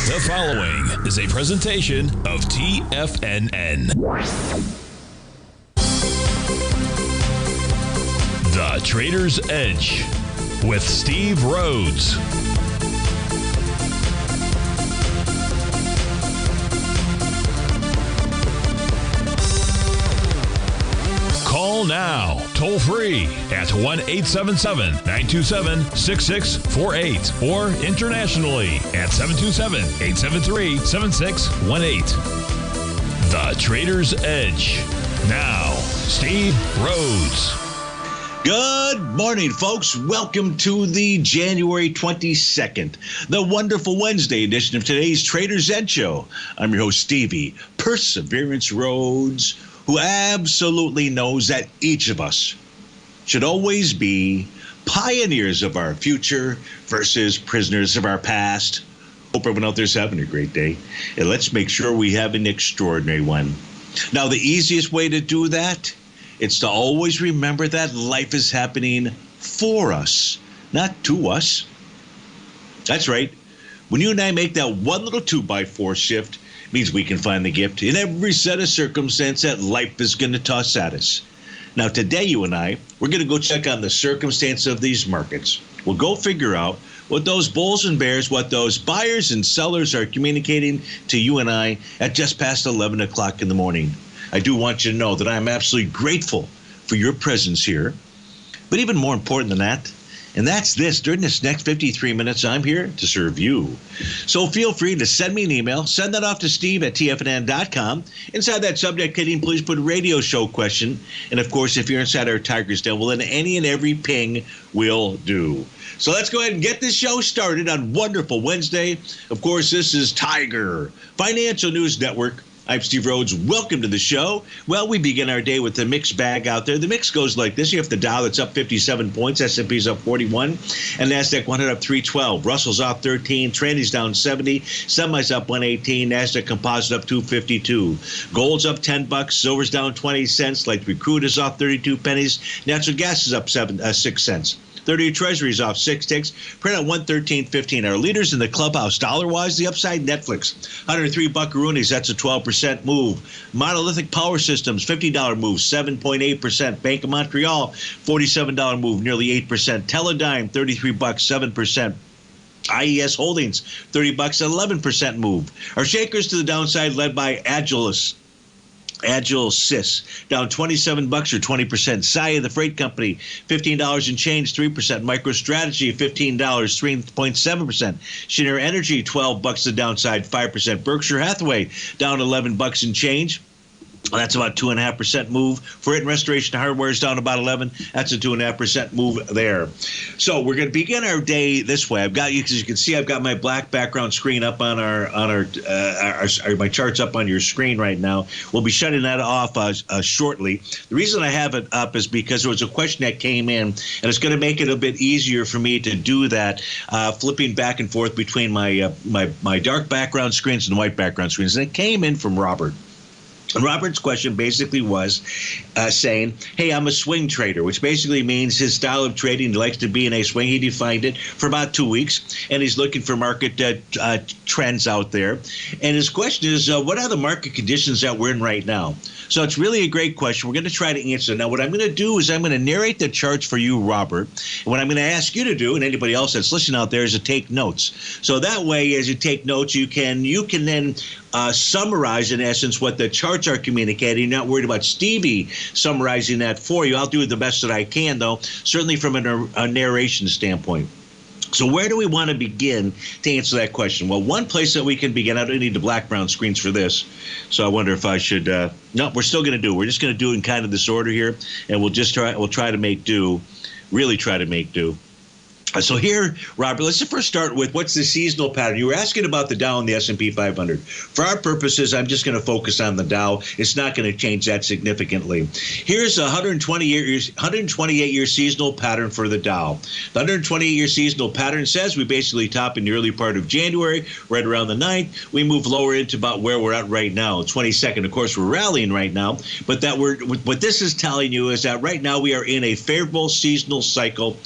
The following is a presentation of TFNN. The Trader's Edge with Steve Rhodes. Call now, toll free at 1-877-927-6648 or internationally at 727-873-7618. The Trader's Edge. Now, Steve Rhodes. Good morning, folks. Welcome to the January 22nd, the wonderful Wednesday edition of today's Trader's Edge Show. I'm your host, Stevie Perseverance Rhodes, who absolutely knows that each of us should always be pioneers of our future versus prisoners of our past. Hope everyone out there's having a great day, and let's make sure we have an extraordinary one. Now, the easiest way to do that, it's to always remember that life is happening for us, not to us. That's right. When you and I make that one little 2x4 shift, means we can find the gift in every set of circumstance that life is going to toss at us. Now, today, you and I, we're going to go check on the circumstance of these markets. We'll go figure out what those bulls and bears, what those buyers and sellers are communicating to you and I at just past 11 o'clock in the morning. I do want you to know that I'm absolutely grateful for your presence here. But even more important than that, and that's this, during this next 53 minutes, I'm here to serve you. So feel free to send me an email. Send that off to Steve at TFNN.com. Inside that subject heading, please put radio show question. And, of course, if you're inside our Tiger's Den, well, then any and every ping will do. So let's go ahead and get this show started on wonderful Wednesday. Of course, this is Tiger Financial News Network. I'm Steve Rhodes. Welcome to the show. Well, we begin our day with the mixed bag out there. The mix goes like this. You have the Dow that's up 57 points. S&P's up 41. And NASDAQ 100 up 312. Russell's up 13. Tranny's down 70. Semi's up 118. NASDAQ Composite up 252. Gold's up $10. Silver's down 20 cents. Like Recruit is off 32 pennies. Natural gas is up 6 cents. 30 Treasuries off 6 ticks. Print at 113.15. Our leaders in the clubhouse, dollar-wise, the upside, Netflix. 103 Buckaroonies, that's a 12% move. Monolithic Power Systems, $50 move, 7.8%. Bank of Montreal, $47 move, nearly 8%. Teledyne, $33, 7%. IES Holdings, $30, 11% move. Our shakers to the downside, led by Agilsys, down $27 or 20%. Saia, the freight company, $15 and change, 3%. MicroStrategy, $15, 3.7%. Schneider Energy, $12 the downside, 5%. Berkshire Hathaway, down $11 and change. That's about 2.5% move. For it, and Restoration Hardware is down about 11. That's a 2.5% move there. So we're going to begin our day this way. I've got you, as you can see, I've got my black background screen up on my charts up on your screen right now. We'll be shutting that off shortly. The reason I have it up is because there was a question that came in, and it's going to make it a bit easier for me to do that, flipping back and forth between my dark background screens and white background screens. And it came in from Robert. And Robert's question basically was saying, hey, I'm a swing trader, which basically means his style of trading, he likes to be in a swing. He defined it for about 2 weeks, and he's looking for market trends out there. And his question is, what are the market conditions that we're in right now? So it's really a great question. We're going to try to answer. Now, what I'm going to do is I'm going to narrate the charts for you, Robert. And what I'm going to ask you to do, and anybody else that's listening out there, is to take notes. So that way, as you take notes, you can then summarize, in essence, what the charts are communicating. You're not worried about Stevie summarizing that for you. I'll do the best that I can, though, certainly from a narration standpoint. So where do we want to begin to answer that question? Well, one place that we can begin, I don't need the black-brown screens for this, so I wonder if I should, no, we're still going to do it. We're just going to do it in kind of this order here, and we'll try to make do, really try to make do. So here, Robert, let's just first start with what's the seasonal pattern. You were asking about the Dow and the S&P 500. For our purposes, I'm just going to focus on the Dow. It's not going to change that significantly. Here's a 128-year seasonal pattern for the Dow. The 128-year seasonal pattern says we basically top in the early part of January, right around the 9th. We move lower into about where we're at right now, 22nd. Of course, we're rallying right now, but what this is telling you is that right now we are in a favorable seasonal cycle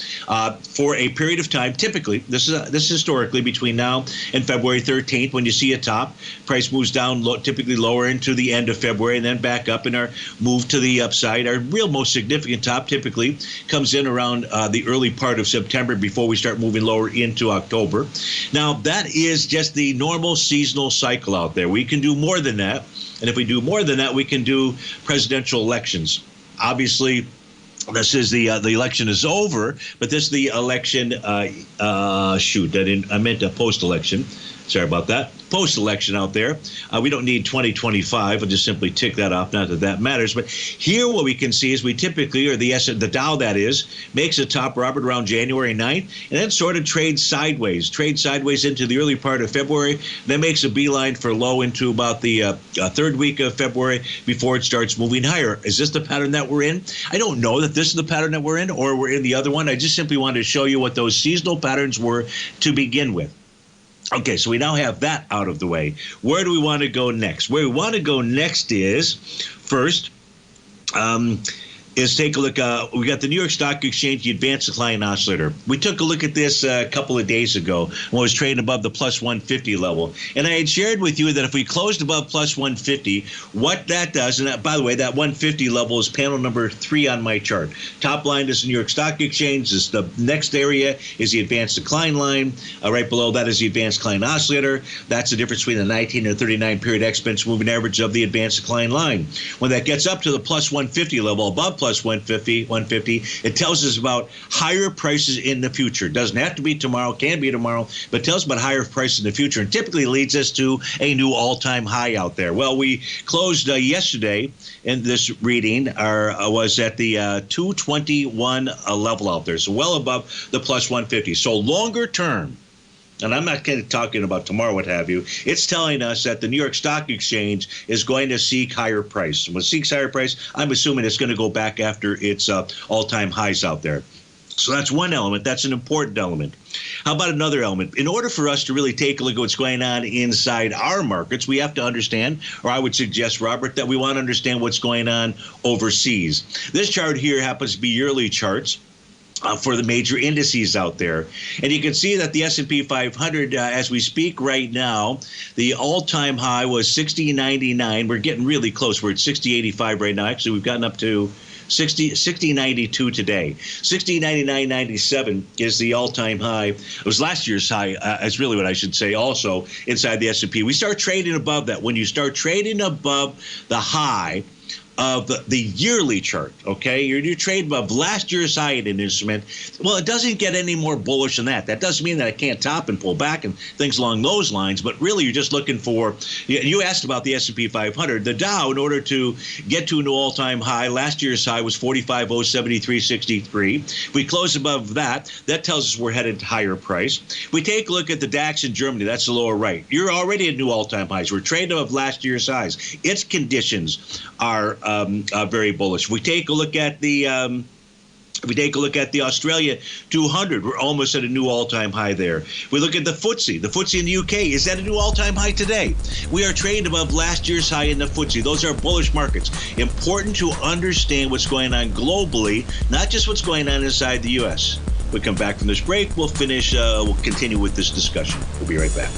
for a period of time. Typically, this is historically between now and February 13th when you see a top. Price moves down, typically lower into the end of February, and then back up in our move to the upside. Our real most significant top typically comes in around the early part of September before we start moving lower into October. Now, that is just the normal seasonal cycle out there. We can do more than that. And if we do more than that, we can do presidential elections. Obviously, this is the election is over, but this is the election. I meant a post-election. Sorry about that. Post-election out there. We don't need 2025. I'll just simply tick that off. Not that that matters. But here what we can see is we typically, or the Dow that is, makes a top, Robert, around January 9th, and then sort of trades sideways into the early part of February, then makes a beeline for low into about the third week of February before it starts moving higher. Is this the pattern that we're in? I don't know that this is the pattern that we're in, or we're in the other one. I just simply wanted to show you what those seasonal patterns were to begin with. Okay, so we now have that out of the way. Where do we want to go next? Where we want to go next is, first, is take a look. We got the New York Stock Exchange, the advanced decline oscillator. We took a look at this a couple of days ago when it was trading above the plus 150 level. And I had shared with you that if we closed above plus 150, what that does, and that, by the way, that 150 level is panel number 3 on my chart. Top line is the New York Stock Exchange. The next area is the advanced decline line. Right below that is the advanced decline oscillator. That's the difference between the 19 and 39 period exponential moving average of the advanced decline line. When that gets up to the plus 150 level, above plus 150, it tells us about higher prices in the future. Doesn't have to be tomorrow, can be tomorrow, but tells us about higher prices in the future, and typically leads us to a new all-time high out there. Well, we closed yesterday, and this reading was at the 221 level out there, so well above the plus 150. So longer term, and I'm not kind of talking about tomorrow, what have you, it's telling us that the New York Stock Exchange is going to seek higher price. When it seeks higher price, I'm assuming it's going to go back after its all-time highs out there. So that's one element. That's an important element. How about another element? In order for us to really take a look at what's going on inside our markets, we have to understand, or I would suggest, Robert, that we want to understand what's going on overseas. This chart here happens to be yearly charts for the major indices out there. And you can see that the S&P 500, as we speak right now, the all-time high was 60.99. We're getting really close. We're at 60.85 right now. Actually, we've gotten up to 60.92 today. 60.99.97 is the all-time high. It was last year's high, is really what I should say, also inside the S&P. We start trading above that. When you start trading above the high of the yearly chart, okay? You're trading above last year's high in an instrument. Well, it doesn't get any more bullish than that. That doesn't mean that it can't top and pull back and things along those lines, but really you're just looking for, you asked about the S&P 500. The Dow, in order to get to an all-time high, last year's high was 45,073.63. If we close above that, that tells us we're headed to higher price. If we take a look at the DAX in Germany, that's the lower right. You're already at new all-time highs. We're trading above last year's highs. Its conditions are very bullish. If we take a look at the Australia 200, we're almost at a new all-time high there. If we look at the FTSE in the UK, is that a new all-time high today? We are trading above last year's high in the FTSE. Those are bullish markets. Important to understand what's going on globally, not just what's going on inside the U.S. We come back from this break. We'll continue with this discussion. We'll be right back.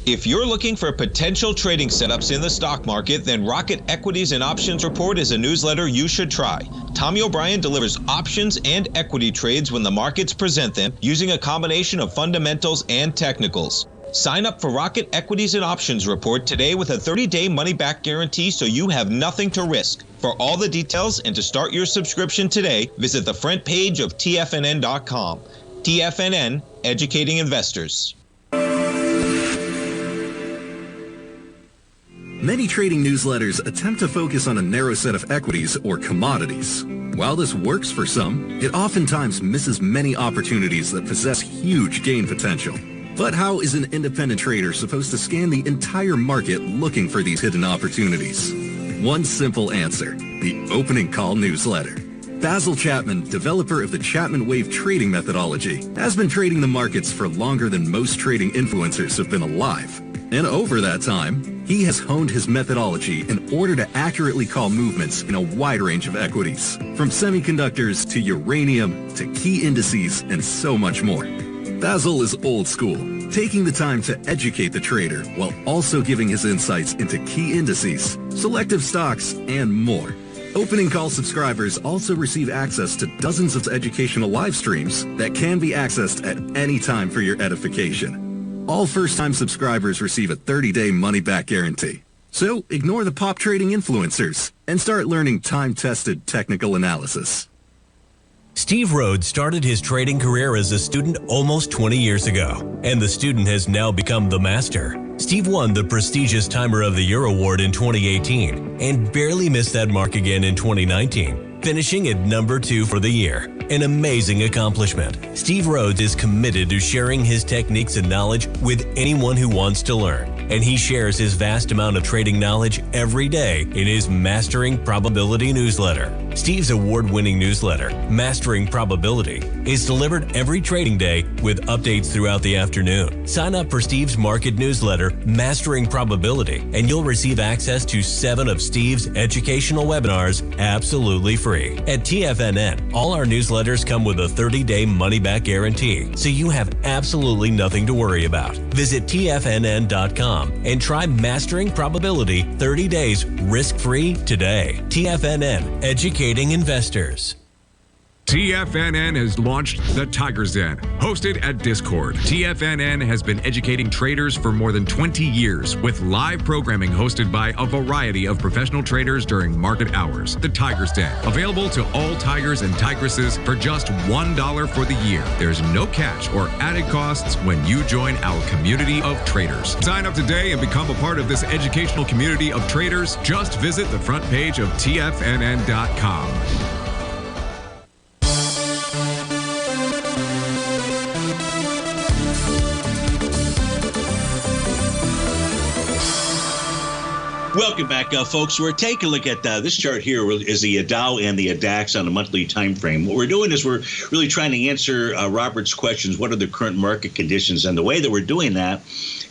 If you're looking for potential trading setups in the stock market, then Rocket Equities and Options Report is a newsletter you should try. Tommy O'Brien delivers options and equity trades when the markets present them, using a combination of fundamentals and technicals. Sign up for Rocket Equities and Options Report today with a 30-day money-back guarantee, so you have nothing to risk. For all the details and to start your subscription today, visit the front page of TFNN.com. TFNN, educating investors. Many trading newsletters attempt to focus on a narrow set of equities or commodities. While this works for some, it oftentimes misses many opportunities that possess huge gain potential. But how is an independent trader supposed to scan the entire market looking for these hidden opportunities? One simple answer: the Opening Call newsletter. Basil Chapman, developer of the Chapman Wave trading methodology, has been trading the markets for longer than most trading influencers have been alive. And over that time, he has honed his methodology in order to accurately call movements in a wide range of equities, from semiconductors to uranium to key indices and so much more. Basil is old school, taking the time to educate the trader while also giving his insights into key indices, selective stocks, and more. Opening call subscribers also receive access to dozens of educational live streams that can be accessed at any time for your edification. All first-time subscribers receive a 30-day money-back guarantee. So ignore the pop trading influencers and start learning time-tested technical analysis. Steve Rhodes started his trading career as a student almost 20 years ago, and the student has now become the master. Steve won the prestigious Timer of the Year award in 2018 and barely missed that mark again in 2019, finishing at number 2 for the year. An amazing accomplishment. Steve Rhodes is committed to sharing his techniques and knowledge with anyone who wants to learn, and he shares his vast amount of trading knowledge every day in his Mastering Probability newsletter. Steve's award-winning newsletter, Mastering Probability, is delivered every trading day with updates throughout the afternoon. Sign up for Steve's market newsletter, Mastering Probability, and you'll receive access to 7 of Steve's educational webinars absolutely free. At TFNN, all our newsletters come with a 30-day money-back guarantee, so you have absolutely nothing to worry about. Visit TFNN.com and try Mastering Probability 30 days risk-free today. TFNN, educating investors. TFNN has launched the Tiger's Den, hosted at Discord. TFNN has been educating traders for more than 20 years, with live programming hosted by a variety of professional traders during market hours. The Tiger's Den, available to all tigers and tigresses for just $1 for the year. There's no catch or added costs when you join our community of traders. Sign up today and become a part of this educational community of traders. Just visit the front page of TFNN.com. Welcome back, folks. We're taking a look at this chart here is the Dow and the DAX on a monthly time frame. What we're doing is we're really trying to answer Robert's questions. What are the current market conditions? And the way that we're doing that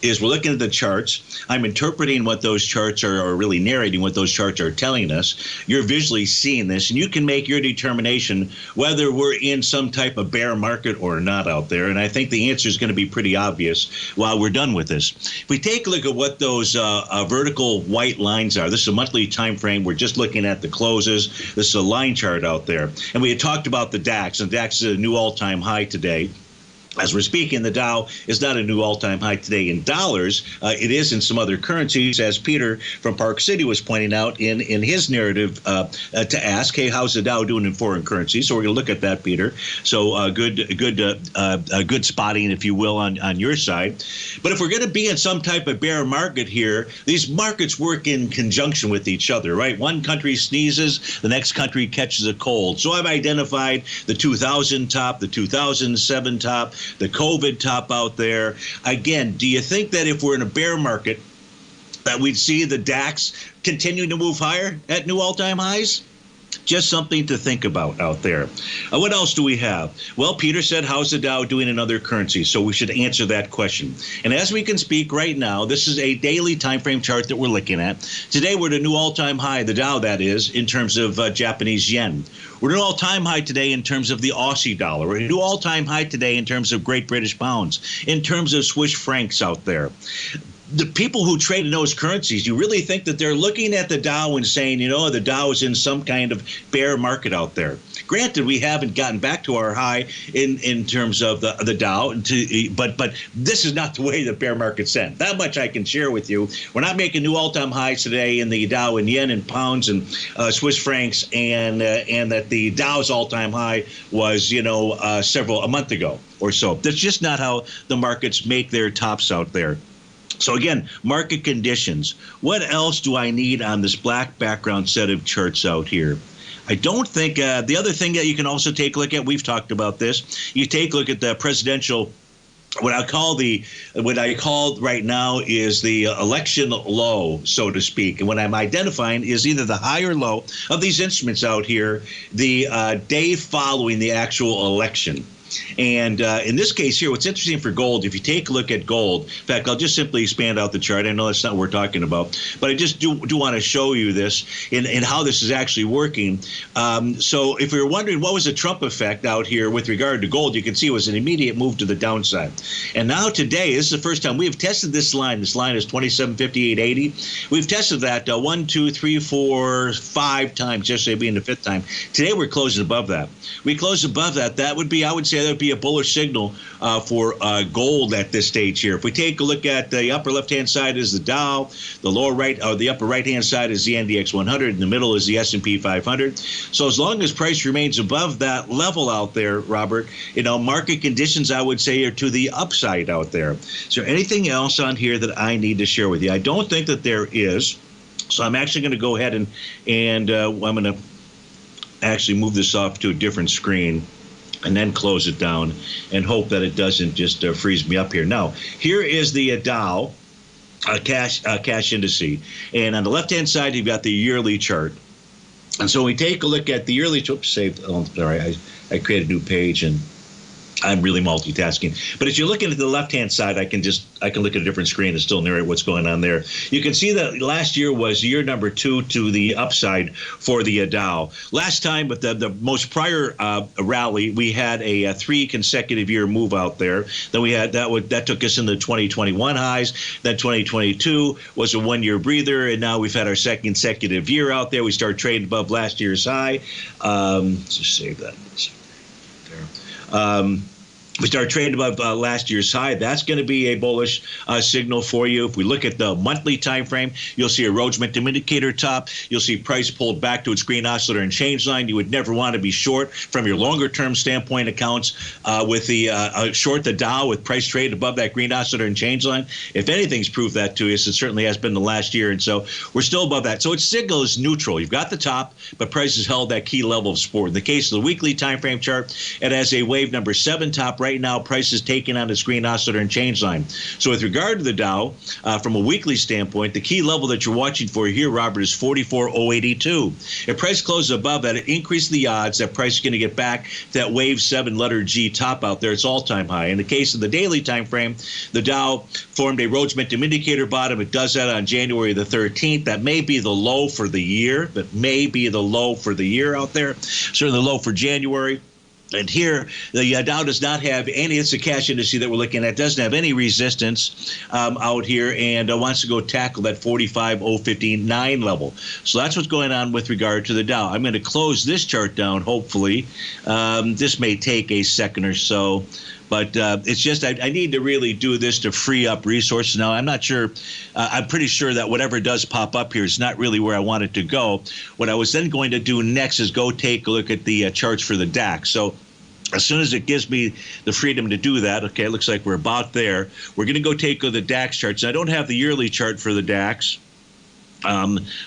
is we're looking at the charts. I'm interpreting what those charts are, or really narrating what those charts are telling us. You're visually seeing this, and you can make your determination whether we're in some type of bear market or not out there. And I think the answer is going to be pretty obvious while we're done with this. If we take a look at what those vertical white lines are, this is a monthly time frame. We're just looking at the closes. This is a line chart out there. And we had talked about the DAX, and DAX is a new all-time high today. As we're speaking, the Dow is not a new all-time high today in dollars. It is in some other currencies, as Peter from Park City was pointing out in his narrative to ask, hey, how's the Dow doing in foreign currency? So we're going to look at that, Peter. So good spotting, if you will, on your side. But if we're going to be in some type of bear market here, these markets work in conjunction with each other, right? One country sneezes, the next country catches a cold. So I've identified the 2000 top, the 2007 top, the COVID top out there. Again, do you think that if we're in a bear market that we'd see the DAX continuing to move higher at new all-time highs? Just something to think about out there. What else do we have? Well, Peter said, how's the Dow doing in other currencies? So we should answer that question. And as we can speak right now, this is a daily time frame chart that we're looking at. Today, we're at a new all-time high, the Dow that is, in terms of Japanese yen. We're at an all-time high today in terms of the Aussie dollar. We're at a new all-time high today in terms of Great British pounds, in terms of Swiss francs out there. The people who trade in those currencies, you really think that they're looking at the Dow and saying, you know, the Dow is in some kind of bear market out there. Granted, we haven't gotten back to our high in terms of the Dow, but this is not the way the bear market's end. That much I can share with you. We're not making new all-time highs today in the Dow in yen and pounds and Swiss francs, and that the Dow's all-time high was, a month ago or so. That's just not how the markets make their tops out there. So again, market conditions. What else do I need on this black background set of charts out here? I don't think the other thing that you can also take a look at, we've talked about this, you take a look at the presidential what I call right now is the election low, so to speak. And what I'm identifying is either the high or low of these instruments out here the day following the actual election. And in this case here, what's interesting for gold, if you take a look at gold, in fact, I'll just simply expand out the chart. I know that's not what we're talking about, but I just do want to show you this in how this is actually working. So if you're wondering what was the Trump effect out here with regard to gold, you can see it was an immediate move to the downside. And now today, this is the first time we have tested this line. This line is 2758.80. We've tested that 1, 2, 3, 4, 5 times, yesterday being the 5th time. Today we're closing above that. We close above that. That would be, I would say, that would be a bullish signal for gold at this stage here. If we take a look at the upper left-hand side is the Dow, the lower right, or the upper right-hand side is the NDX 100, in the middle is the S&P 500. So as long as price remains above that level out there, Robert, market conditions, I would say, are to the upside out there. Is there anything else on here that I need to share with you? I don't think that there is. So I'm actually going to go ahead and I'm going to actually move this off to a different screen and then close it down and hope that it doesn't just freeze me up here. Now, here is the Dow cash indice. And on the left-hand side, you've got the yearly chart. And so we take a look at the yearly, sorry, I created a new page and I'm really multitasking. But as you're looking at the left-hand side, I can look at a different screen and still narrate what's going on there. You can see that last year was year number 2 to the upside for the Dow. Last time, but the most prior rally, we had a 3 consecutive year move out there. Then we had that took us into 2021 highs. Then 2022 was a 1-year breather, and now we've had our second consecutive year out there. We started trading above last year's high. Let's just save that. There. We start trading above last year's high. That's going to be a bullish signal for you. If we look at the monthly time frame, you'll see a Rhodes momentum indicator top. You'll see price pulled back to its green oscillator and change line. You would never want to be short from your longer term standpoint accounts with the short the Dow with price traded above that green oscillator and change line. If anything's proved that to us, it certainly has been the last year. And so we're still above that. So its signal is neutral. You've got the top, but price has held that key level of support. In the case of the weekly time frame chart, it has a wave number 7 top. Right now, price is taking on its green oscillator and change line. So with regard to the Dow, from a weekly standpoint, the key level that you're watching for here, Robert, is 44,082. If price closes above that, it increases the odds that price is going to get back to that wave 7 letter G top out there. It's all-time high. In the case of the daily time frame, the Dow formed a Rhodes momentum indicator bottom. It does that on January the 13th. That may be the low for the year. That may be the low for the year out there. Certainly low for January. And here, the Dow does not have any, it's a cash indice that we're looking at, doesn't have any resistance out here and wants to go tackle that 45,059 level. So that's what's going on with regard to the Dow. I'm going to close this chart down, hopefully. This may take a second or so. But it's just I need to really do this to free up resources. Now, I'm not sure. I'm pretty sure that whatever does pop up here is not really where I want it to go. What I was then going to do next is go take a look at the charts for the DAX. So as soon as it gives me the freedom to do that, okay, it looks like we're about there. We're going to go take the DAX charts. I don't have the yearly chart for the DAX.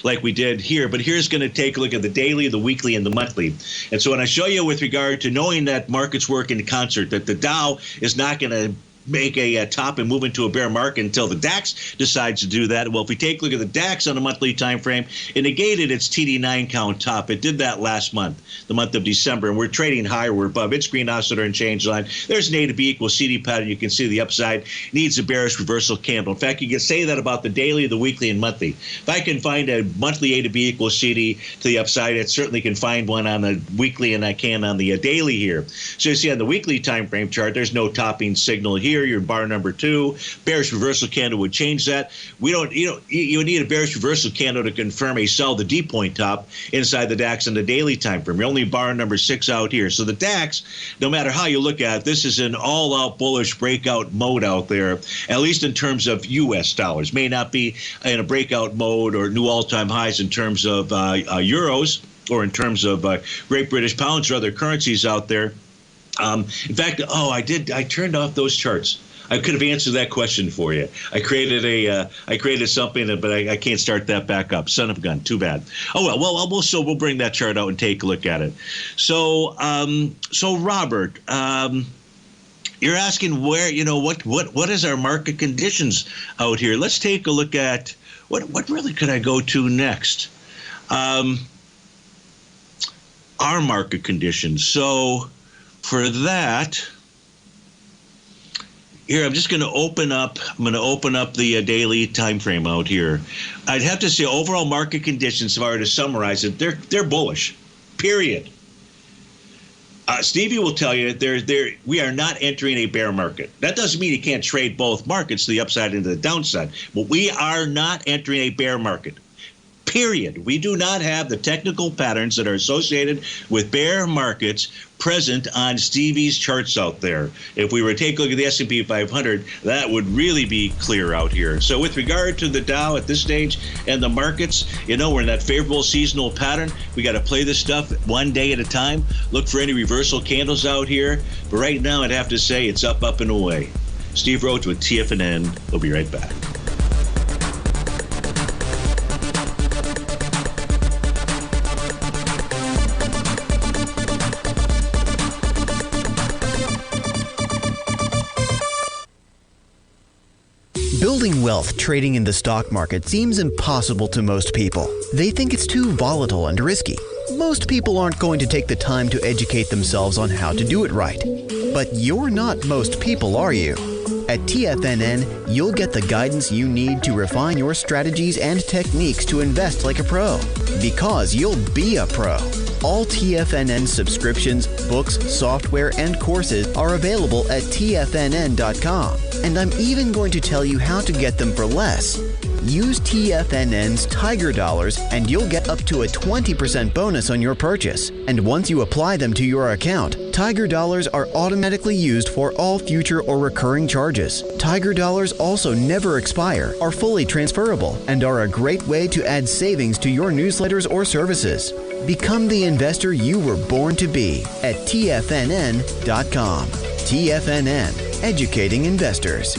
Like we did here, but here's going to take a look at the daily, the weekly, and the monthly. And so when I show you with regard to knowing that markets work in concert, that the Dow is not going to make a top and move into a bear market until the DAX decides to do that. Well, if we take a look at the DAX on a monthly time frame, it negated its TD9 count top. It did that last month, the month of December, and we're trading higher. We're above its green oscillator and change line. There's an A to B equals CD pattern. You can see the upside needs a bearish reversal candle. In fact, you can say that about the daily, the weekly, and monthly. If I can find a monthly A to B equals CD to the upside, I certainly can find one on the weekly, and I can on the daily here. So you see on the weekly time frame chart, there's no topping signal here. You're in bar number 2. Bearish reversal candle would change that. We don't, you need a bearish reversal candle to confirm a sell the D point top inside the DAX on the daily time frame. You're only bar number 6 out here. So the DAX, no matter how you look at it, this is an all-out bullish breakout mode out there, at least in terms of U.S. dollars. May not be in a breakout mode or new all-time highs in terms of euros or in terms of Great British pounds or other currencies out there. In fact, I turned off those charts. I could have answered that question for you. I created something, but I can't start that back up. Son of a gun. Too bad. Oh well. We'll bring that chart out and take a look at it. So Robert, You're asking where, what is our market conditions out here? Let's take a look at what really could I go to next? Our market conditions. So for that, here I'm just going to open up the daily time frame out here. I'd have to say overall market conditions, if I were to summarize it, they're bullish. Period. Stevie will tell you we are not entering a bear market. That doesn't mean you can't trade both markets, the upside and the downside. But we are not entering a bear market. Period. We do not have the technical patterns that are associated with bear markets present on Stevie's charts out there. If we were to take a look at the S&P 500, that would really be clear out here. So with regard to the Dow at this stage and the markets, we're in that favorable seasonal pattern. We got to play this stuff one day at a time. Look for any reversal candles out here. But right now, I'd have to say it's up and away. Steve Rhodes with TFNN. We'll be right back. Building wealth trading in the stock market seems impossible to most people. They think it's too volatile and risky. Most people aren't going to take the time to educate themselves on how to do it right. But you're not most people, are you? At TFNN, you'll get the guidance you need to refine your strategies and techniques to invest like a pro. Because you'll be a pro. All TFNN subscriptions, books, software, and courses are available at TFNN.com. And I'm even going to tell you how to get them for less. Use TFNN's Tiger Dollars and you'll get up to a 20% bonus on your purchase. And once you apply them to your account, Tiger Dollars are automatically used for all future or recurring charges. Tiger Dollars also never expire, are fully transferable, and are a great way to add savings to your newsletters or services. Become the investor you were born to be at TFNN.com. TFNN, educating investors.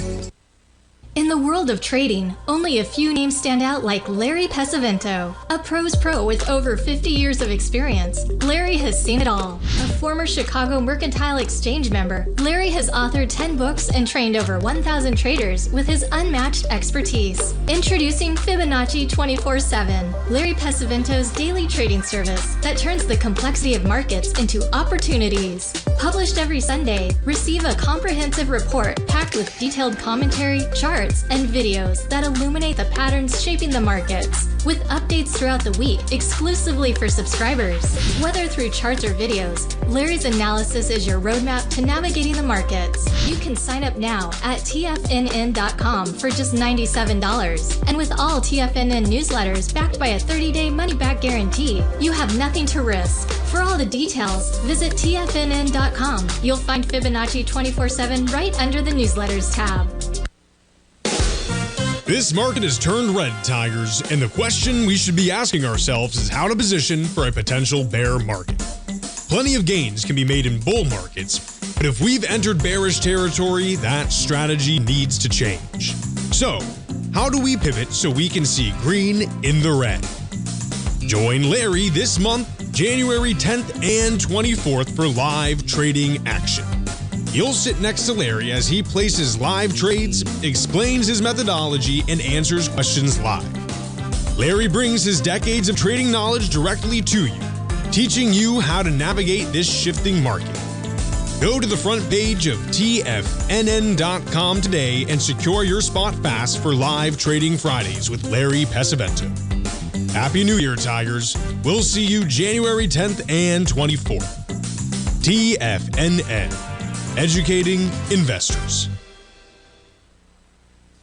In the world of trading, only a few names stand out like Larry Pesavento, a pro's pro with over 50 years of experience. Larry has seen it all. A former Chicago Mercantile Exchange member, Larry has authored 10 books and trained over 1,000 traders with his unmatched expertise. Introducing Fibonacci 24/7, Larry Pesavento's daily trading service that turns the complexity of markets into opportunities. Published every Sunday, receive a comprehensive report packed with detailed commentary, charts, and videos that illuminate the patterns shaping the markets, with updates throughout the week exclusively for subscribers. Whether through charts or videos, Larry's analysis is your roadmap to navigating the markets. You can sign up now at TFNN.com for just $97. And with all TFNN newsletters backed by a 30-day money-back guarantee, you have nothing to risk. For all the details, visit TFNN.com. You'll find Fibonacci 24/7 right under the newsletters tab. This market has turned red, Tigers, and the question we should be asking ourselves is how to position for a potential bear market. Plenty of gains can be made in bull markets, but if we've entered bearish territory, that strategy needs to change. So, how do we pivot so we can see green in the red? Join Larry this month, January 10th and 24th for live trading action. You'll sit next to Larry as he places live trades, explains his methodology, and answers questions live. Larry brings his decades of trading knowledge directly to you, teaching you how to navigate this shifting market. Go to the front page of TFNN.com today and secure your spot fast for live trading Fridays with Larry Pesavento. Happy New Year, Tigers. We'll see you January 10th and 24th. TFNN. Educating investors.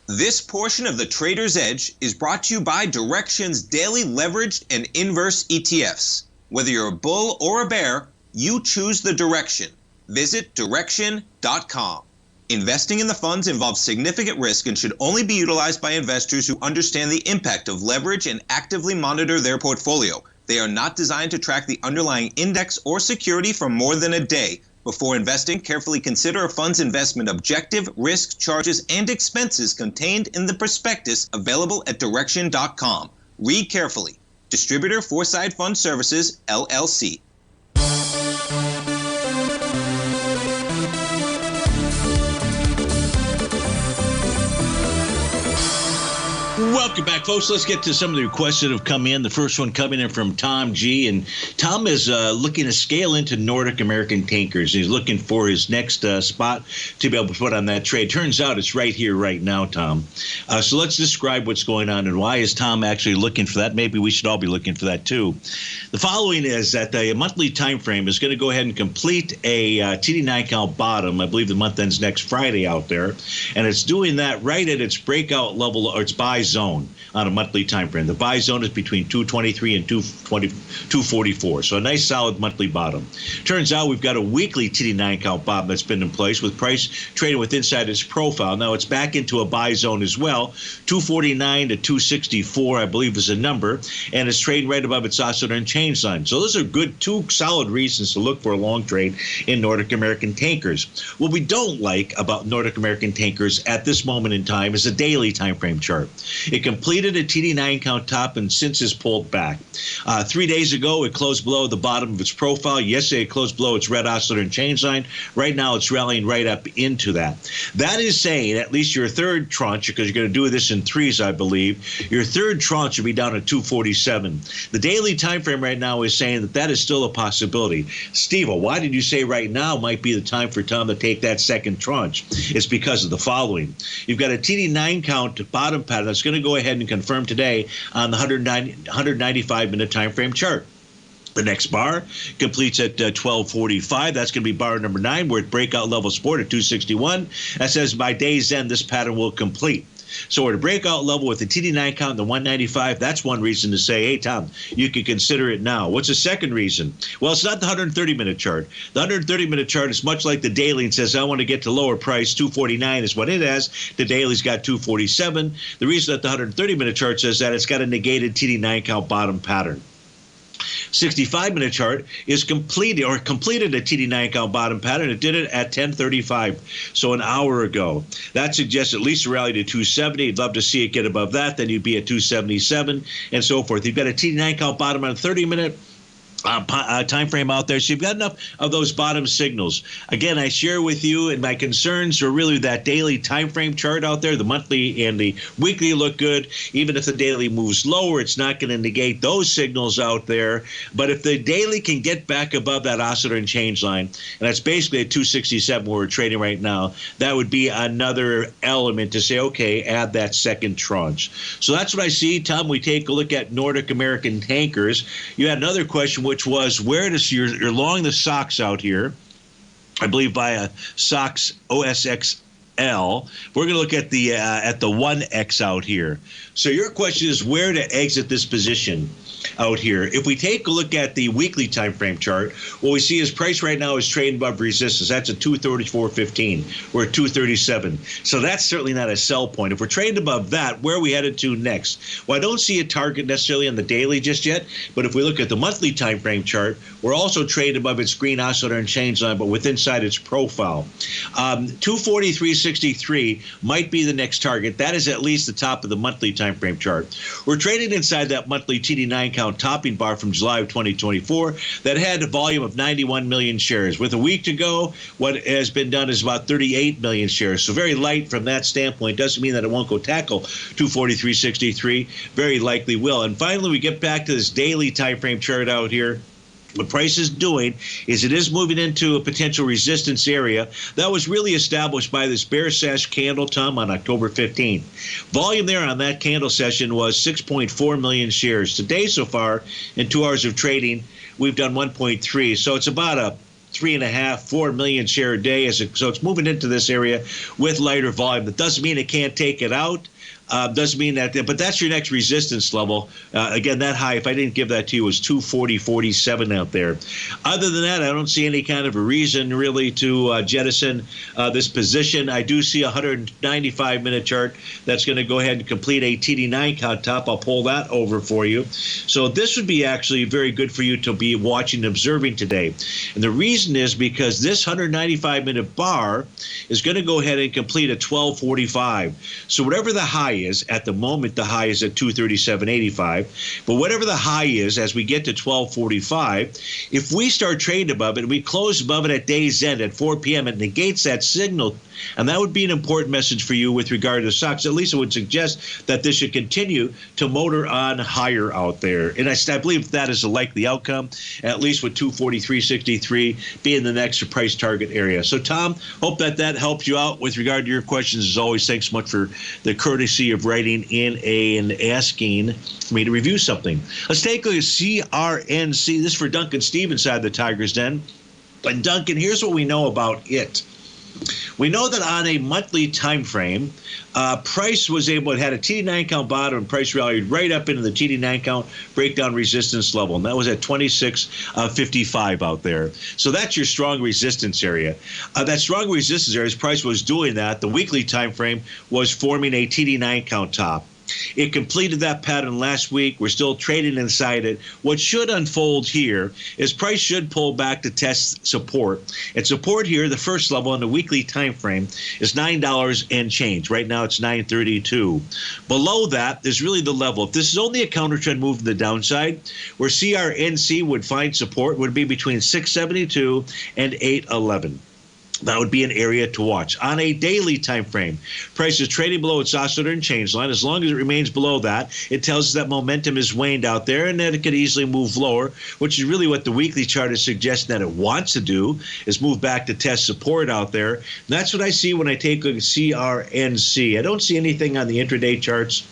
This portion of the Trader's Edge is brought to you by Direxion's daily leveraged and inverse ETFs. Whether you're a bull or a bear, you choose the direction. Visit Direxion.com. Investing in the funds involves significant risk and should only be utilized by investors who understand the impact of leverage and actively monitor their portfolio. They are not designed to track the underlying index or security for more than a day. Before investing, carefully consider a fund's investment objective, risk, charges, and expenses contained in the prospectus available at Direxion.com. Read carefully. Distributor Foreside Fund Services, LLC. Welcome back, folks. Let's get to some of the requests that have come in. The first one coming in from Tom G. And Tom is looking to scale into Nordic American tankers. He's looking for his next spot to be able to put on that trade. Turns out it's right here, right now, Tom. So let's describe what's going on and why is Tom actually looking for that. Maybe we should all be looking for that, too. The following is that the monthly time frame is going to go ahead and complete a TD9 count bottom. I believe the month ends next Friday out there. And it's doing that right at its breakout level or its buy zone on a monthly time frame. The buy zone is between 223 and 244. So a nice solid monthly bottom. Turns out we've got a weekly TD9 count bottom that's been in place with price trading with inside its profile. Now it's back into a buy zone as well. 249 to 264, I believe, is a number, and it's trading right above its oscillator and change line. So those are good, two solid reasons to look for a long trade in Nordic American tankers. What we don't like about Nordic American tankers at this moment in time is a daily time frame chart. It completed a TD9 count top and since has pulled back. 3 days ago, it closed below the bottom of its profile. Yesterday, it closed below its red oscillator and change line. Right now, it's rallying right up into that. That is saying at least your third tranche, because you're going to do this in threes, I believe, your third tranche should be down at 247. The daily time frame right now is saying that that is still a possibility. Steve, why did you say right now might be the time for Tom to take that second tranche? It's because of the following. You've got a TD9 count bottom pattern that's going to go ahead and confirm today on the 195-minute time frame chart. The next bar completes at 1245. That's going to be bar number 9. We're at breakout level support at 261. That says by day's end, this pattern will complete. So we're at a breakout level with the TD9 count and the 195. That's one reason to say, hey, Tom, you can consider it now. What's the second reason? Well, it's not the 130-minute chart. The 130-minute chart is much like the daily and says, I want to get to lower price. 249 is what it has. The daily's got 247. The reason that the 130-minute chart says that, it's got a negated TD9 count bottom pattern. 65-minute chart is completed a TD9 count bottom pattern. It did it at 10:35, so an hour ago. That suggests at least a rally to 270. You'd love to see it get above that. Then you'd be at 277 and so forth. You've got a TD9 count bottom on a 30-minute time frame out there. So you've got enough of those bottom signals. Again, I share with you, and my concerns are really that daily time frame chart out there. The monthly and the weekly look good. Even if the daily moves lower, it's not going to negate those signals out there. But if the daily can get back above that oscillator and change line, and that's basically at 267 where we're trading right now, that would be another element to say, okay, add that second tranche. So that's what I see. Tom, we take a look at Nordic American tankers. You had another question, which was, where does you're long the SOX out here, I believe via SOX OSXL. We're going to look at the 1X out here. So your question is where to exit this position out here. If we take a look at the weekly time frame chart, what we see is price right now is trading above resistance. That's at 234.15. We're at 237. So that's certainly not a sell point. If we're trading above that, where are we headed to next? Well, I don't see a target necessarily on the daily just yet, but if we look at the monthly time frame chart, we're also trading above its green oscillator and change line, but with inside its profile. 243.63 might be the next target. That is at least the top of the monthly time frame chart. We're trading inside that monthly TD9 count topping bar from July of 2024 that had a volume of 91 million shares. With a week to go, what has been done is about 38 million shares. So very light from that standpoint. Doesn't mean that it won't go tackle 243.63. Very likely will. And finally, we get back to this daily time frame chart out here. What price is doing is it is moving into a potential resistance area that was really established by this bear sesh candle, Tom, on October 15th. Volume there on that candle session was 6.4 million shares. Today so far, in 2 hours of trading, we've done 1.3. So it's about a 3.5-4 million share a day. So it's moving into this area with lighter volume. That doesn't mean it can't take it out. Doesn't mean that, but that's your next resistance level. Again, that high, if I didn't give that to you, was 240.47 out there. Other than that, I don't see any kind of a reason really to jettison this position. I do see a 195-minute chart that's going to go ahead and complete a TD9 count top. I'll pull that over for you. So this would be actually very good for you to be watching and observing today. And the reason is because this 195-minute bar is going to go ahead and complete at 12:45. So whatever the high is. At the moment, the high is at 237.85. But whatever the high is, as we get to 12:45, if we start trading above it, and we close above it at day's end at 4 p.m., it negates that signal. And that would be an important message for you with regard to stocks. At least it would suggest that this should continue to motor on higher out there. And I believe that is a likely outcome, at least with 243.63 being the next price target area. So, Tom, hope that helps you out with regard to your questions. As always, thanks so much for the courtesy of writing in and asking me to review something. Let's take a look at CRNC. This is for Duncan Steve inside the Tiger's Den. And Duncan, here's what we know about it. We know that on a monthly time frame, price was able, it had a TD9 count bottom and price rallied right up into the TD9 count breakdown resistance level. And that was at 26.55 out there. So that's your strong resistance area. That strong resistance area, as price was doing that, the weekly time frame was forming a TD9 count top. It completed that pattern last week. We're still trading inside it. What should unfold here is price should pull back to test support. And support here, the first level on the weekly time frame, is $9 and change. Right now it's $9.32. Below that is really the level. If this is only a counter trend move to the downside, where CRNC would find support would be between 672 and 811. That would be an area to watch. On a daily time frame, price is trading below its oscillator and change line. As long as it remains below that, it tells us that momentum is waned out there and that it could easily move lower, which is really what the weekly chart is suggesting that it wants to do, is move back to test support out there. And that's what I see when I take a look at CRNC. I don't see anything on the intraday charts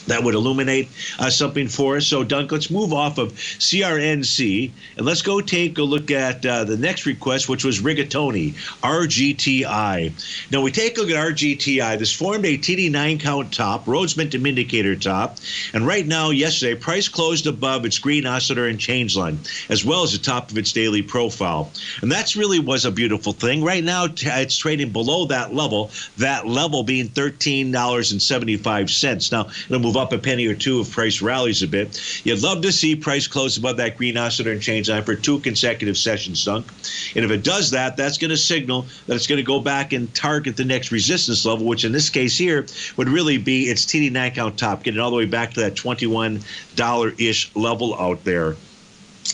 that would illuminate something for us. So, Dunk, let's move off of CRNC, and let's go take a look at the next request, which was rigatoni, RGTI. Now, we take a look at RGTI. This formed a TD9 count top, Rhodes momentum indicator top, and right now, yesterday, price closed above its green oscillator and change line, as well as the top of its daily profile. And that's really was a beautiful thing. Right now, it's trading below that level being $13.75. Now, it'll move up a penny or two if price rallies a bit. You'd love to see price close above that green oscillator and change line for 2 consecutive sessions, Dunk. And if it does that, that's going to signal that it's going to go back and target the next resistance level, which in this case here would really be its TD9 count top, getting all the way back to that $21-ish level out there.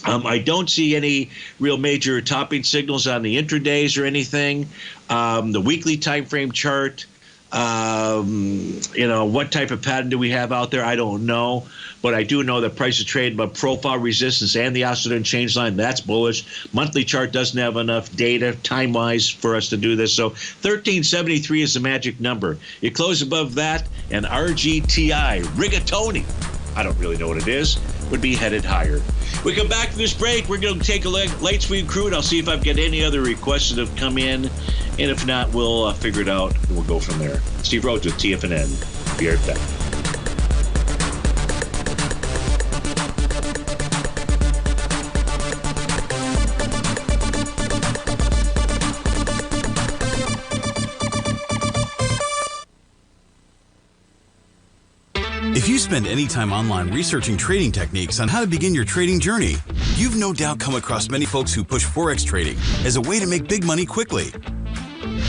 I don't see any real major topping signals on the intradays or anything. The weekly time frame chart, what type of pattern do we have out there? I don't know, but I do know that price is trading above profile resistance and the oscillator and change line. That's bullish. Monthly chart doesn't have enough data time-wise for us to do this. So 1373 is the magic number. You close above that, and RGTI, rigatoni, I don't really know what it is, would be headed higher. We come back from this break. We're going to take a late swing crude. I'll see if I've got any other requests that have come in. And if not, we'll figure it out and we'll go from there. Steve Rhodes with TFNN. Be right back. If you spend any time online researching trading techniques on how to begin your trading journey, you've no doubt come across many folks who push Forex trading as a way to make big money quickly.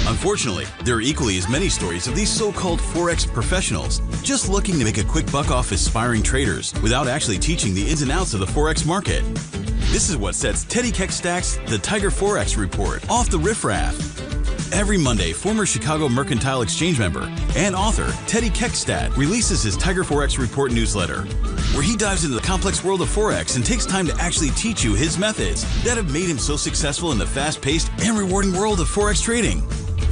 Unfortunately, there are equally as many stories of these so-called Forex professionals just looking to make a quick buck off aspiring traders without actually teaching the ins and outs of the Forex market. This is what sets Teddy Keckstad's The Tiger Forex Report off the riffraff. Every Monday, former Chicago Mercantile Exchange member and author Teddy Keckstad releases his Tiger Forex Report newsletter, where he dives into the complex world of Forex and takes time to actually teach you his methods that have made him so successful in the fast-paced and rewarding world of Forex trading.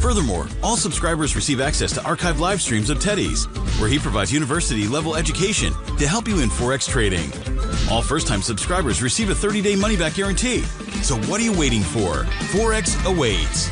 Furthermore, all subscribers receive access to archived live streams of Teddy's, where he provides university-level education to help you in Forex trading. All first-time subscribers receive a 30-day money-back guarantee. So what are you waiting for? Forex awaits.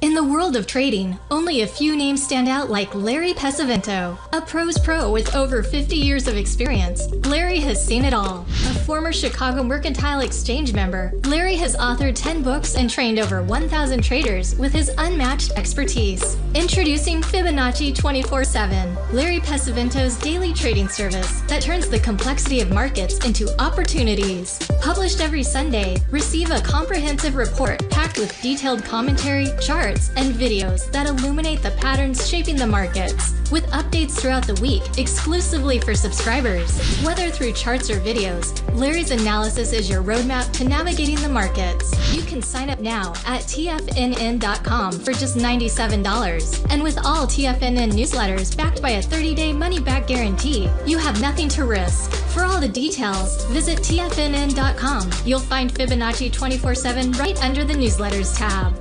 In the world of trading, only a few names stand out like Larry Pesavento. A pro's pro with over 50 years of experience, Larry has seen it all. A former Chicago Mercantile Exchange member, Larry has authored 10 books and trained over 1,000 traders with his unmatched expertise. Introducing Fibonacci 24/7, Larry Pesavento's daily trading service that turns the complexity of markets into opportunities. Published every Sunday, receive a comprehensive report packed with detailed commentary, charts, and videos that illuminate the patterns shaping the markets, with updates throughout the week exclusively for subscribers. Whether through charts or videos, Larry's analysis is your roadmap to navigating the markets. You can sign up now at TFNN.com for just $97. And with all TFNN newsletters backed by a 30-day money-back guarantee, you have nothing to risk. For all the details, visit TFNN.com. You'll find Fibonacci 24/7 right under the newsletters tab.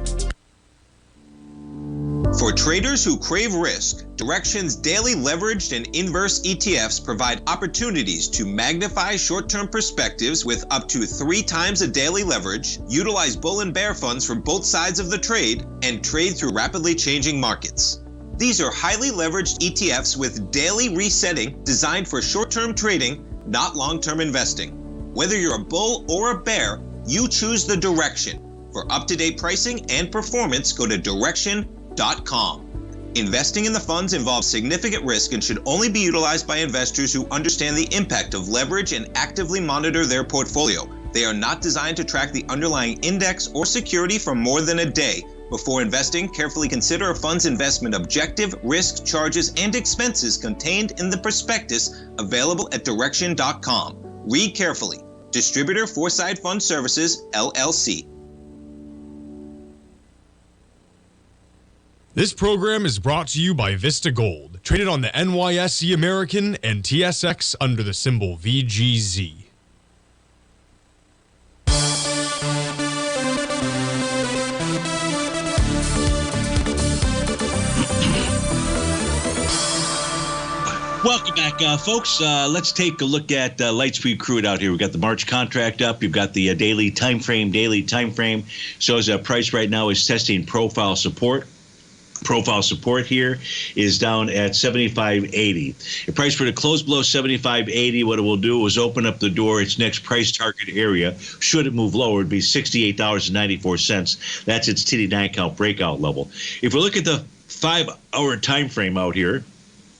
For traders who crave risk, Direxion's daily leveraged and inverse ETFs provide opportunities to magnify short-term perspectives with up to 3 times a daily leverage, utilize bull and bear funds from both sides of the trade, and trade through rapidly changing markets. These are highly leveraged ETFs with daily resetting designed for short-term trading, not long-term investing. Whether you're a bull or a bear, you choose the Direxion. For up-to-date pricing and performance, go to Direxion.com. Investing in the funds involves significant risk and should only be utilized by investors who understand the impact of leverage and actively monitor their portfolio. They are not designed to track the underlying index or security for more than a day. Before investing, carefully consider a fund's investment objective, risk, charges, and expenses contained in the prospectus available at Direxion.com. Read carefully. Distributor Foreside Fund Services, LLC. This program is brought to you by Vista Gold, traded on the NYSE American and TSX under the symbol VGZ. Welcome back, folks. Let's take a look at Lightspeed Crude out here. We've got the March contract up. You've got the daily time frame. Shows that price right now is testing profile support. Profile support here is down at 75.80. The price for the close below 75.80, what it will do is open up the door. Its next price target area, should it move lower, would be $68.94. That's its TD9 count breakout level. If we look at the 5-hour time frame out here,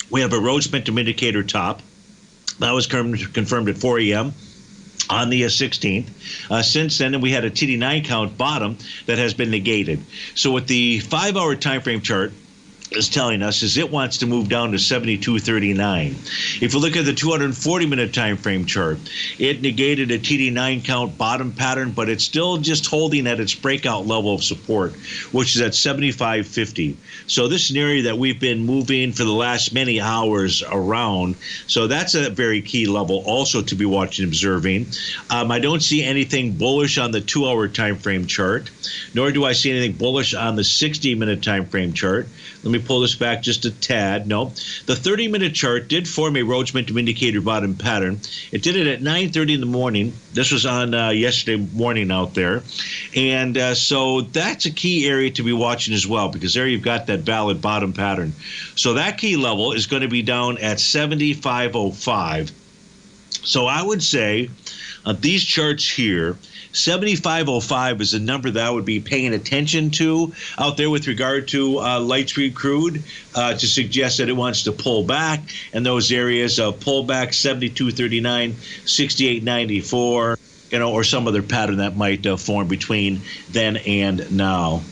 we have a Rhodes momentum indicator top. That was confirmed at 4 a.m. on the 16th. Since then, we had a TD9 count bottom that has been negated. So what the 5-hour time frame chart is telling us is it wants to move down to 72.39. If you look at the 240-minute time frame chart, it negated a TD9 count bottom pattern, but it's still just holding at its breakout level of support, which is at 75.50. So this is an area that we've been moving for the last many hours around. So that's a very key level also to be watching and observing. I don't see anything bullish on the 2-hour time frame chart, nor do I see anything bullish on the 60-minute time frame chart. Let me pull this back just a tad. No, the 30-minute chart did form a Rhodes momentum indicator bottom pattern. It did it at 9:30 in the morning. This was on yesterday morning out there. And so that's a key area to be watching as well, because there you've got that valid bottom pattern. So that key level is going to be down at 75.05. So I would say these charts here, 75.05 is a number that I would be paying attention to out there with regard to Lightspeed Crude to suggest that it wants to pull back. And those areas of pullback, 72.39, 68.94, or some other pattern that might form between then and now.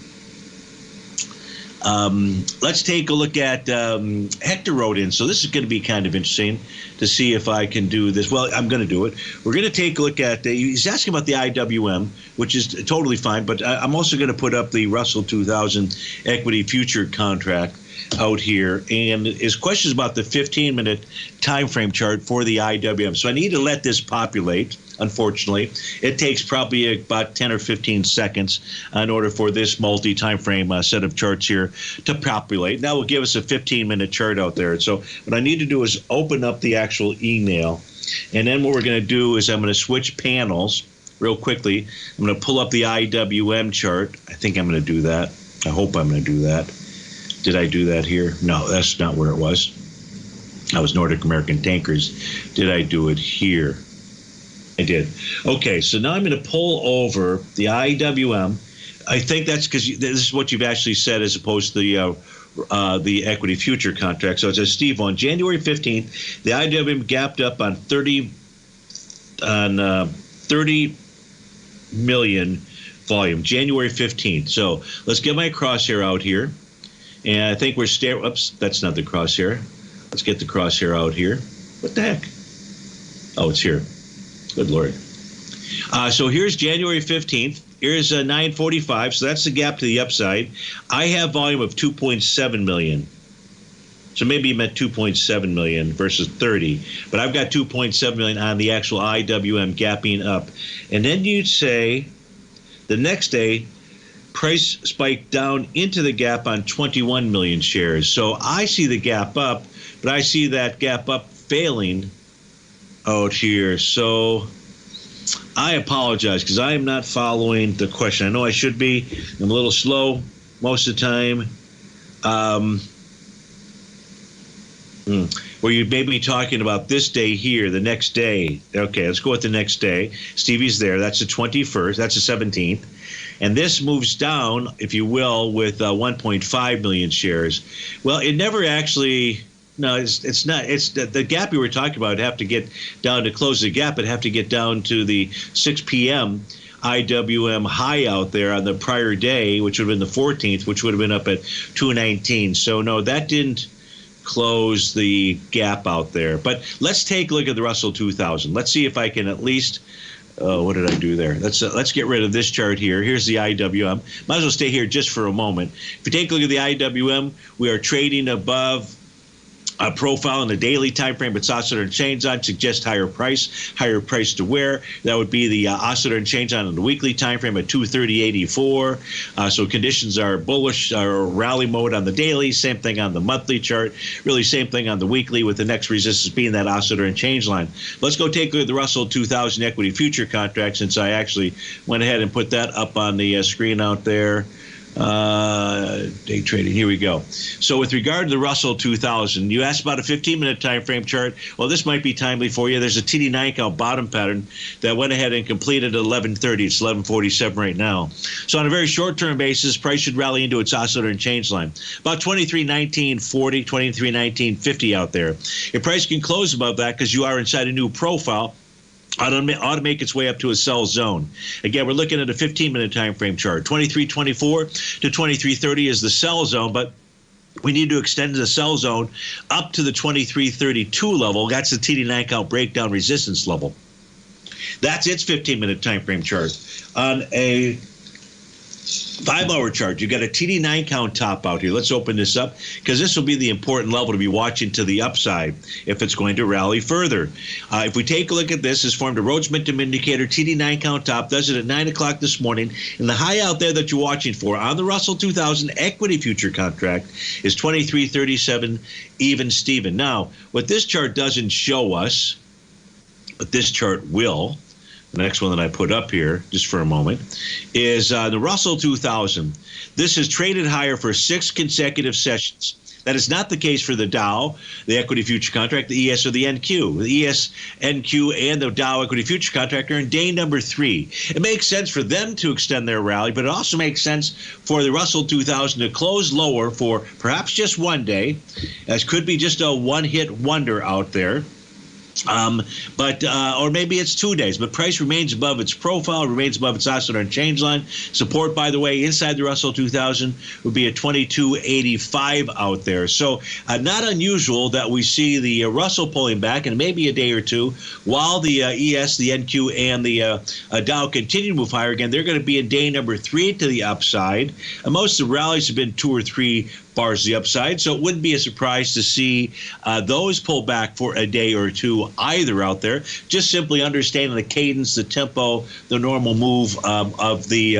Let's take a look at Hector wrote in. So this is going to be kind of interesting to see if I can do this. Well, I'm going to do it. We're going to take a look at, he's asking about the IWM, which is totally fine, but I'm also going to put up the Russell 2000 equity future contract out here. And his question is about the 15-minute time frame chart for the IWM. So I need to let this populate. Unfortunately, it takes probably about 10 or 15 seconds in order for this multi-time frame set of charts here to populate. That will give us a 15-minute chart out there. So what I need to do is open up the actual email. And then what we're going to do is I'm going to switch panels real quickly. I'm going to pull up the IWM chart. I think I'm going to do that. I hope I'm going to do that. Did I do that here? No, that's not where it was. That was Nordic American Tankers. Did I do it here? I did. Okay, so now I'm going to pull over the IWM. I think that's because this is what you've actually said as opposed to the equity future contract. So it says, Steve, on January 15th, the IWM gapped up on 30 million volume, January 15th. So let's get my crosshair out here. And I think we're oops, that's not the crosshair. Let's get the crosshair out here. What the heck? Oh, it's here. Good Lord. So here's January 15th. Here's 945. So that's the gap to the upside. I have volume of 2.7 million. So maybe you meant 2.7 million versus 30. But I've got 2.7 million on the actual IWM gapping up. And then you'd say the next day, price spiked down into the gap on 21 million shares. So I see the gap up, but I see that gap up failing out here. So I apologize because I am not following the question. I know I should be. I'm a little slow most of the time. Where you may be talking about this day here, the next day. Okay, let's go with the next day. Stevie's there. That's the 21st. That's the 17th. And this moves down, if you will, with 1.5 million shares. Well, it never actually. No, it's not. It's the gap you were talking about. It'd have to get down to close the gap. It'd have to get down to the 6 p.m. IWM high out there on the prior day, which would have been the 14th, which would have been up at 219. So no, that didn't close the gap out there. But let's take a look at the Russell 2000. Let's see if I can at least. What did I do there? Let's get rid of this chart here. Here's the IWM. Might as well stay here just for a moment. If you take a look at the IWM, we are trading above a profile in the daily time frame. It's oscillator and change on, suggests higher price to where. That would be the oscillator and change on in the weekly time frame at 230.84. So conditions are bullish or rally mode on the daily. Same thing on the monthly chart. Really same thing on the weekly, with the next resistance being that oscillator and change line. Let's go take a look at the Russell 2000 equity future contract, since I actually went ahead and put that up on the screen out there. Day trading. Here we go. So with regard to the Russell 2000, you asked about a 15-minute time frame chart. Well, this might be timely for you. There's a TD9 count bottom pattern that went ahead and completed at 11:30. It's 11:47 right now. So on a very short-term basis, price should rally into its oscillator and change line. About 23.1940, 23.1950 out there. If price can close above that, because you are inside a new profile, ought to make its way up to a sell zone. Again, we're looking at a 15-minute time frame chart. 23.24 to 23.30 is the sell zone, but we need to extend the sell zone up to the 23.32 level. That's the TD9 count breakdown resistance level. That's its 15-minute time frame chart. On a 5-hour chart, you got a TD9 count top out here. Let's open this up, because this will be the important level to be watching to the upside if it's going to rally further. If we take a look at this, it's formed a Rhodes momentum indicator. TD9 count top does it at 9 o'clock this morning. And the high out there that you're watching for on the Russell 2000 equity future contract is 23.37 even Steven. Now, what this chart doesn't show us, but this chart will, the next one that I put up here just for a moment, is the Russell 2000. This has traded higher for 6 consecutive sessions. That is not the case for the Dow, the equity future contract, the ES, or the NQ. The ES, NQ, and the Dow equity future contract are in day number 3. It makes sense for them to extend their rally, but it also makes sense for the Russell 2000 to close lower for perhaps just one day, as could be just a one-hit wonder out there. Or maybe it's 2 days, but price remains above its profile, remains above its oscillator and change line. Support, by the way, inside the Russell 2000 would be at 22.85 out there. So not unusual that we see the Russell pulling back in maybe a day or two, while the ES, the NQ, and the Dow continue to move higher. Again, they're going to be in day number 3 to the upside. And most of the rallies have been 2 or 3 bars to the upside, so it wouldn't be a surprise to see those pull back for a day or two either out there. Just simply understanding the cadence, the tempo, the normal move of the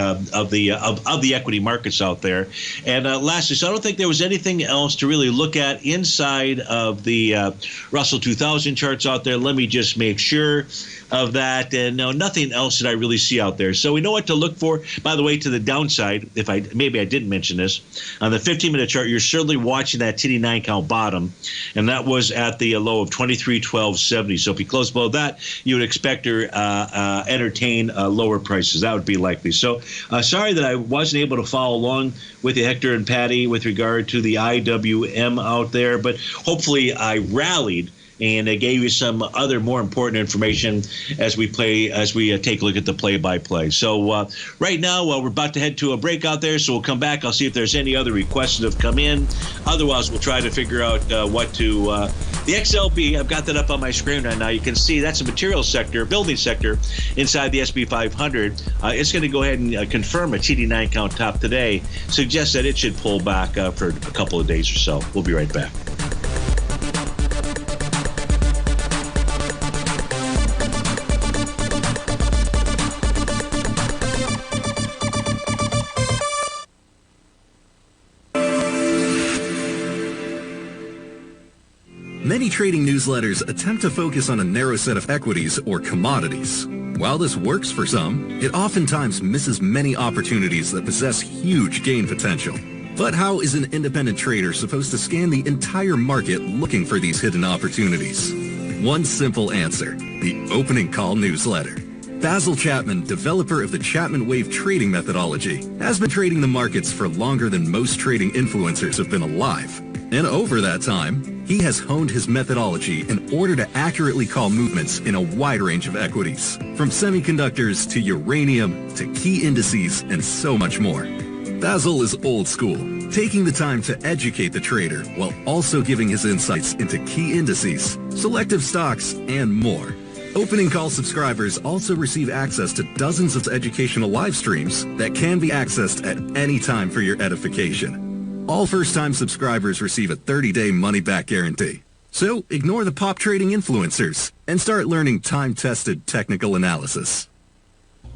equity markets out there. And lastly, so I don't think there was anything else to really look at inside of the Russell 2000 charts out there. Let me just make sure of that, and no, nothing else that I really see out there. So we know what to look for. By the way, to the downside, maybe I didn't mention this, on the 15-minute chart, you're certainly watching that TD9 count bottom, and that was at the low of 23.1270. So if you close below that, you would expect to entertain lower prices. That would be likely. So sorry that I wasn't able to follow along with you, Hector and Patty, with regard to the IWM out there, but hopefully I rallied and I gave you some other more important information as we take a look at the play-by-play. So right now, we're about to head to a break out there, so we'll come back. I'll see if there's any other requests that have come in. Otherwise, we'll try to figure out what to the XLB. I've got that up on my screen right now. You can see that's a materials sector, building sector inside the SP 500. It's going to go ahead and confirm a TD9 count top today. Suggests that it should pull back for a couple of days or so. We'll be right back. Many trading newsletters attempt to focus on a narrow set of equities or commodities. While this works for some, it oftentimes misses many opportunities that possess huge gain potential. But how is an independent trader supposed to scan the entire market looking for these hidden opportunities? One simple answer: the opening call newsletter. Basil Chapman, developer of the Chapman Wave trading methodology, has been trading the markets for longer than most trading influencers have been alive. And over that time, he has honed his methodology in order to accurately call movements in a wide range of equities, from semiconductors to uranium to key indices and so much more. Basil is old school, taking the time to educate the trader while also giving his insights into key indices, selective stocks, and more. Opening call subscribers also receive access to dozens of educational live streams that can be accessed at any time for your edification. All first-time subscribers receive a 30-day money-back guarantee. So ignore the pop trading influencers and start learning time-tested technical analysis.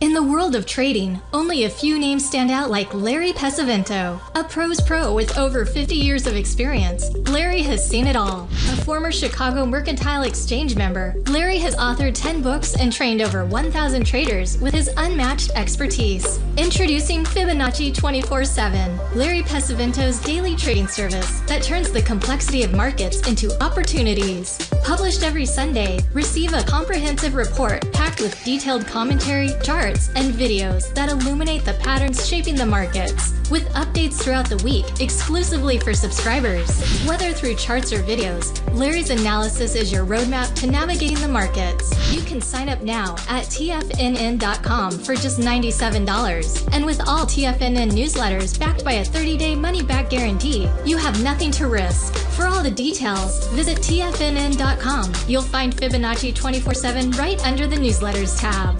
In the world of trading, only a few names stand out like Larry Pesavento, a pros pro with over 50 years of experience. Larry has seen it all. A former Chicago Mercantile Exchange member, Larry has authored 10 books and trained over 1,000 traders with his unmatched expertise. Introducing Fibonacci 24/7, Larry Pesavento's daily trading service that turns the complexity of markets into opportunities. Published every Sunday, receive a comprehensive report packed with detailed commentary, charts, and videos that illuminate the patterns shaping the markets, with updates throughout the week exclusively for subscribers. Whether through charts or videos, Larry's analysis is your roadmap to navigating the markets. You can sign up now at TFNN.com for just $97. And with all TFNN newsletters backed by a 30-day money-back guarantee, you have nothing to risk. For all the details, visit TFNN.com. You'll find Fibonacci 24/7 right under the newsletters tab.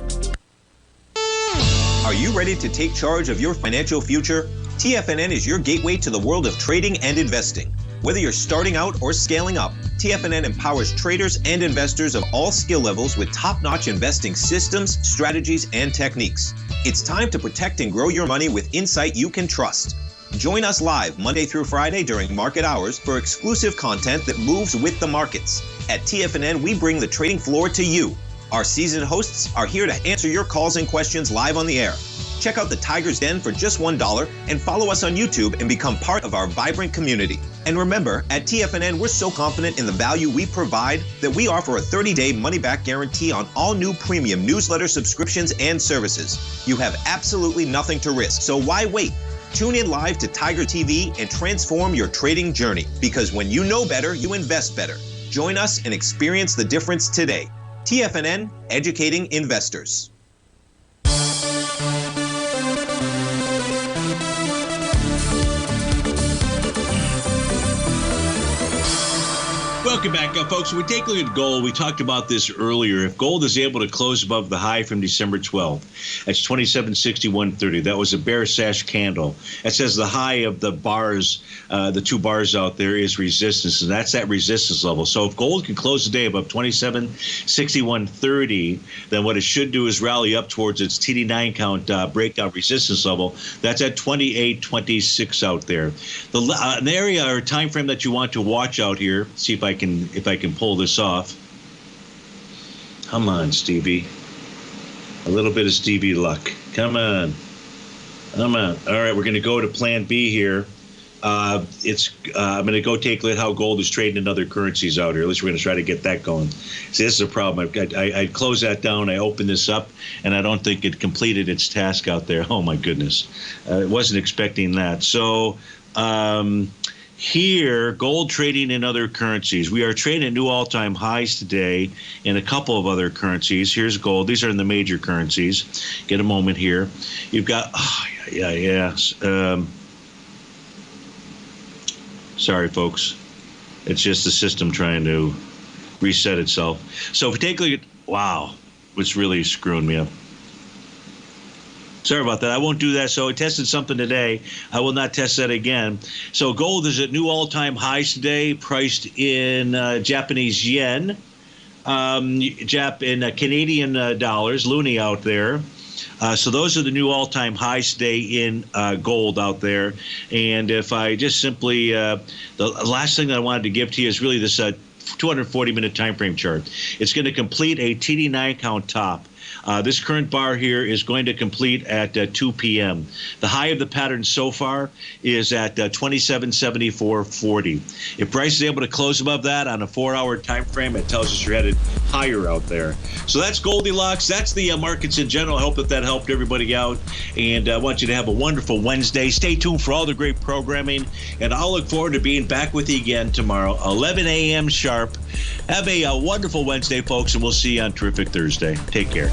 Are you ready to take charge of your financial future? TFNN is your gateway to the world of trading and investing. Whether you're starting out or scaling up, TFNN empowers traders and investors of all skill levels with top-notch investing systems, strategies, and techniques. It's time to protect and grow your money with insight you can trust. Join us live Monday through Friday during market hours for exclusive content that moves with the markets. At TFNN, we bring the trading floor to you. Our seasoned hosts are here to answer your calls and questions live on the air. Check out the Tiger's Den for just $1 and follow us on YouTube and become part of our vibrant community. And remember, at TFNN, we're so confident in the value we provide that we offer a 30-day money-back guarantee on all new premium newsletter subscriptions and services. You have absolutely nothing to risk, so why wait? Tune in live to Tiger TV and transform your trading journey, because when you know better, you invest better. Join us and experience the difference today. TFNN, educating investors. Welcome back, folks. We take a look at gold. We talked about this earlier. If gold is able to close above the high from December 12th, that's 2761.30. That was a bear sash candle. It says the high of the bars, the two bars out there, is resistance, and that's that resistance level. So if gold can close the day above 2761.30, then what it should do is rally up towards its TD9 count breakout resistance level. That's at 28.26 out there. An area or time frame that you want to watch out here. See if I can pull this off. Come on, Stevie. A little bit of Stevie luck. Come on. All right, we're going to go to Plan B here. I'm going to go take a look at how gold is trading in other currencies out here. At least we're going to try to get that going. See, this is a problem. I closed that down. I opened this up, and I don't think it completed its task out there. Oh, my goodness. I wasn't expecting that. So here, gold trading in other currencies. We are trading at new all-time highs today in a couple of other currencies. Here's gold. These are in the major currencies. Get a moment here. You've got, sorry, folks. It's just the system trying to reset itself. So if we take a look at, wow, it's really screwing me up. Sorry about that. I won't do that. So I tested something today. I will not test that again. So gold is at new all-time highs today, priced in Japanese yen, in Canadian dollars, loonie out there. So those are the new all-time highs today in gold out there. And if I just simply, the last thing that I wanted to give to you is really this 240-minute time frame chart. It's going to complete a TD9 count top. This current bar here is going to complete at 2 p.m. The high of the pattern so far is at 2774.40. If price is able to close above that on a 4-hour time frame, it tells us you're headed higher out there. So that's Goldilocks. That's the markets in general. I hope that helped everybody out. And I want you to have a wonderful Wednesday. Stay tuned for all the great programming. And I'll look forward to being back with you again tomorrow, 11 a.m. sharp. Have a wonderful Wednesday, folks, and we'll see you on Terrific Thursday. Take care.